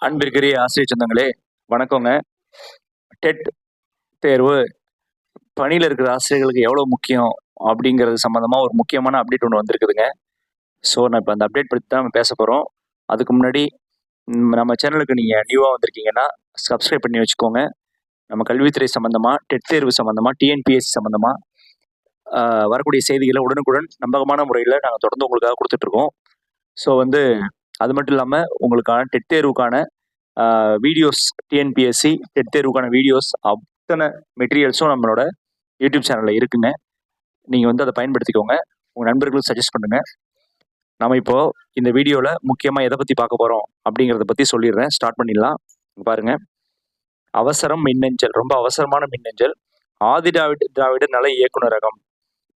அன்பிற்குரிய ஆசிரியர் சொந்தங்களே, வணக்கங்க. டெட் தேர்வு பணியில இருக்கிற ஆசிரியர்களுக்கு எவ்வளோ முக்கியம் அப்படிங்கிறது சம்மந்தமா ஒரு முக்கியமான அப்டேட் ஒண்ணு வந்திருக்குதுங்க. ஸோ, நான் இப்ப அந்த அப்டேட் பத்தி தான் நம்ம பேசப் போறோம். அதுக்கு முன்னாடி நம்ம சேனலுக்கு நீங்க நியூவா வந்திருக்கீங்கன்னா, சப்ஸ்கிரைப் பண்ணி வச்சுக்கோங்க. நம்ம கல்வித்துறை சம்மந்தமா, டெட் தேர்வு சம்மந்தமா, டிஎன்பிஎஸ்சி சம்மந்தமா அ வரக்கூடிய செய்திகள உடனுக்குடன் நம்பகமான முறையில நாங்க தொடர்ந்து உங்களுக்காக குடுத்துட்டுருக்கோம். ஸோ அது மட்டும் இல்லாம உங்களுக்கான டெட் தேர்வுக்கான வீடியோஸ், டிஎன்பிஎஸ்சி டெட் தேர்வுக்கான வீடியோஸ் அத்தனை மெட்டீரியல்ஸும் நம்மளோட யூடியூப் சேனல்ல இருக்குங்க. நீங்க அதை பயன்படுத்திக்கோங்க. உங்க நண்பர்களுக்கு சஜெஸ்ட் பண்ணுங்க. நம்ம இப்போ இந்த வீடியோல முக்கியமா எத பத்தி பார்க்க போறோம் அப்படிங்கிறத பத்தி சொல்லிடுறேன். ஸ்டார்ட் பண்ணிடலாம். பாருங்க. அவசரம் மின்னஞ்சல், ரொம்ப அவசரமான மின்னஞ்சல். திராவிடர் நல இயக்குனரகம்,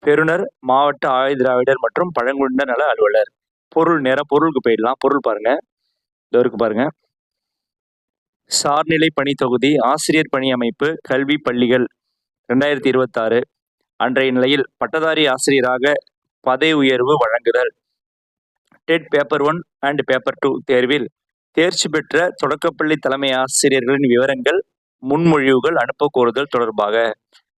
பெறுநர் மாவட்ட திராவிடர் மற்றும் பழங்குடியினர் நல அலுவலர். பொருளுக்கு போயிடலாம். பொருள் பாருங்க, இதோ இருக்கு பாருங்க. சார்நிலை பணி தொகுதி ஆசிரியர் பணி அமைப்பு கல்வி பள்ளிகள் 2026 அன்றைய நிலையில் பட்டதாரி ஆசிரியராக பதவி உயர்வு வழங்குதல். டெட் பேப்பர் 1 அண்ட் பேப்பர் 2 தேர்வில் தேர்ச்சி பெற்ற தொடக்கப்பள்ளி தலைமை ஆசிரியர்களின் விவரங்கள், முன்மொழிவுகள் அனுப்ப கோருதல் தொடர்பாக.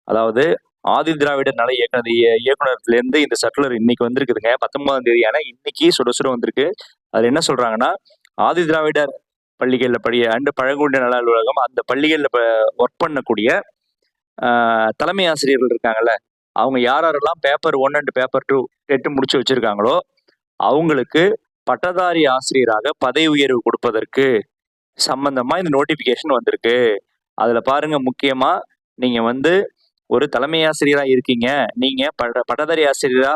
அதாவது ஆதி திராவிடர் நல இயக்குனரத்திலிருந்து இந்த சர்க்குலர் இன்னைக்கு வந்திருக்குதுங்க. 19ஆம் தேதி. ஆனா இன்னைக்கு சுட சுட வந்திருக்கு. அதுல என்ன சொல்றாங்கன்னா, ஆதி திராவிடர் பள்ளிகள்ல பழங்குடியினர் நல அலுவலகம் அந்த பள்ளிகள்ல ஒர்க் பண்ணக்கூடிய தலைமை ஆசிரியர்கள் இருக்காங்கல்ல, அவங்க யாரெல்லாம் பேப்பர் 1 அண்ட் பேப்பர் 2 டெட் முடிச்சு வச்சிருக்காங்களோ அவங்களுக்கு பட்டதாரி ஆசிரியராக பதவி உயர்வு கொடுப்பதற்கு சம்பந்தமா இந்த நோட்டிபிகேஷன் வந்திருக்கு. அதுல பாருங்க, முக்கியமா நீங்க ஒரு தலைமை ஆசிரியரா இருக்கீங்க, நீங்க பட்டதாரி ஆசிரியரா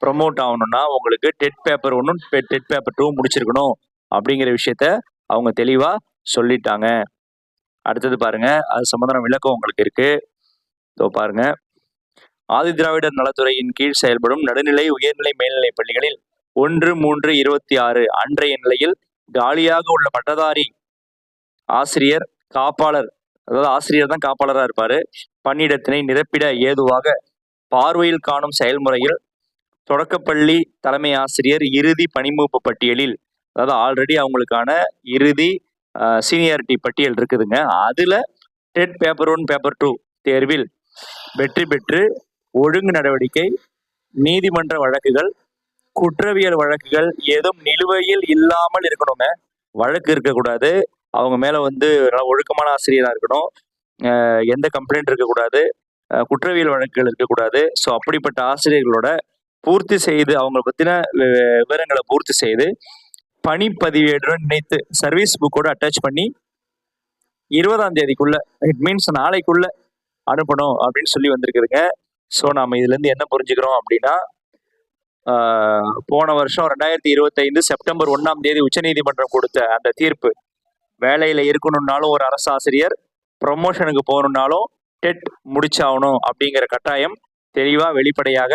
ப்ரமோட் ஆகணும்னா உங்களுக்கு டெட் பேப்பர் 1 டெட் பேப்பர் 2 முடிச்சிருக்கணும் அப்படிங்கிற விஷயத்த அவங்க தெளிவா சொல்லிட்டாங்க. அடுத்தது பாருங்க, அது சம்பந்தமான விளக்கம் உங்களுக்கு இருக்கு. இதோ பாருங்க. ஆதி திராவிடர் நலத்துறையின் கீழ் செயல்படும் நடுநிலை, உயர்நிலை, மேல்நிலை பள்ளிகளில் 1/3/26 அன்றைய நிலையில் காலியாக உள்ள பட்டதாரி ஆசிரியர் காப்பாளர், அதாவது ஆசிரியர் தான் காப்பாளரா இருப்பாரு, பணியிடத்தினை நிரப்பிட ஏதுவாக பார்வையில் காணும் செயல்முறையில் தொடக்கப்பள்ளி தலைமை ஆசிரியர் இறுதி பணிமூப்பு பட்டியலில், அதாவது ஆல்ரெடி அவங்களுக்கான இறுதி சீனியாரிட்டி பட்டியல் இருக்குதுங்க. அதுல டெட் பேப்பர் 1 பேப்பர் 2 தேர்வில் வெற்றி பெற்று ஒழுங்கு நடவடிக்கை, நீதிமன்ற வழக்குகள், குற்றவியல் வழக்குகள் ஏதும் நிலுவையில் இல்லாமல் இருக்கணுங்க. வழக்கு இருக்கக்கூடாது, அவங்க மேல நல்லா ஒழுக்கமான ஆசிரியரா இருக்கணும், எந்த கம்ப்ளைண்ட் இருக்கக்கூடாது, குற்றவியல் வழக்குகள் இருக்கக்கூடாது. ஸோ அப்படிப்பட்ட ஆசிரியர்களோட பூர்த்தி செய்து, அவங்க பத்தின விவரங்களை பூர்த்தி செய்து பணிப்பதிவேடுடன் இணைத்து சர்வீஸ் புக்கோட அட்டாச் பண்ணி 20ஆம் தேதிக்குள்ள, இட் மீன்ஸ் நாளைக்குள்ள அனுப்பணும் அப்படின்னு சொல்லி வந்திருக்குதுங்க. ஸோ நாம இதுல இருந்து என்ன புரிஞ்சுக்கிறோம் அப்படின்னா, போன வருஷம் 2025 செப்டம்பர் 1ஆம் தேதி உச்சநீதிமன்றம் கொடுத்த அந்த தீர்ப்பு, வேலையில இருக்கணும்னாலும் ஒரு அரசு ஆசிரியர் ப்ரொமோஷனுக்கு போகணும்னாலும் டெட் முடிச்சாகணும் அப்படிங்கிற கட்டாயம் தெளிவா வெளிப்படையாக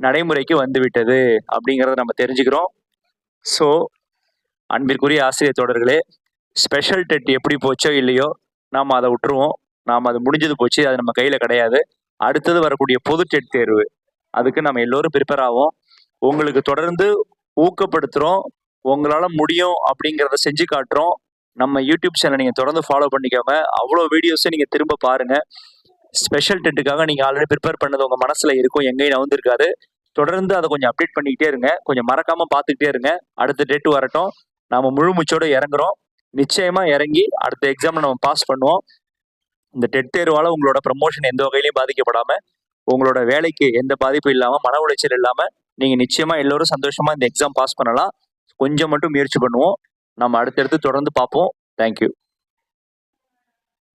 நடைமுறைக்கு வந்துவிட்டது அப்படிங்கிறத நம்ம தெரிஞ்சுக்கிறோம். ஸோ அன்பிற்குரிய ஆசிரியர் தோழர்களே, ஸ்பெஷல் டெட் எப்படி போச்சோ இல்லையோ நாம் அதை விட்டுருவோம். நாம் அது முடிஞ்சது போச்சு, அது நம்ம கையில கிடையாது. அடுத்தது வரக்கூடிய பொது டெட் தேர்வு, அதுக்கு நம்ம எல்லோரும் ப்ரிப்பேர் ஆகும். உங்களுக்கு தொடர்ந்து ஊக்கப்படுத்துறோம், உங்களால முடியும் அப்படிங்கிறத செஞ்சு காட்டுறோம். நம்ம யூடியூப் சேனல் நீங்க தொடர்ந்து ஃபாலோ பண்ணிக்கோங்க. அவ்வளோ வீடியோஸை நீங்க திரும்ப பாருங்க. ஸ்பெஷல் டெட்டுக்காக நீங்க ஆல்ரெடி ப்ரிப்பேர் பண்ணது உங்க மனசுல இருக்கும், எங்கேயும் நவுந்திருக்காது. தொடர்ந்து அதை கொஞ்சம் அப்டேட் பண்ணிக்கிட்டே இருங்க, கொஞ்சம் மறக்காம பார்த்துக்கிட்டே இருங்க. அடுத்த டெட் வரட்டும், நாம முழு மூச்சோட இறங்குறோம். நிச்சயமா இறங்கி அடுத்த எக்ஸாம்ல நம்ம பாஸ் பண்ணுவோம். இந்த டெட் தேர்வால உங்களோட ப்ரமோஷன் எந்த வகையிலையும் பாதிக்கப்படாம, உங்களோட வேலைக்கு எந்த பாதிப்பும் இல்லாம, மன உளைச்சல் இல்லாம நீங்க நிச்சயமா எல்லோரும் சந்தோஷமா இந்த எக்ஸாம் பாஸ் பண்ணலாம். கொஞ்சம் மட்டும் முயற்சி பண்ணுவோம். நம்ம அடுத்தடுத்து தொடர்ந்து பார்ப்போம். தேங்க்யூ.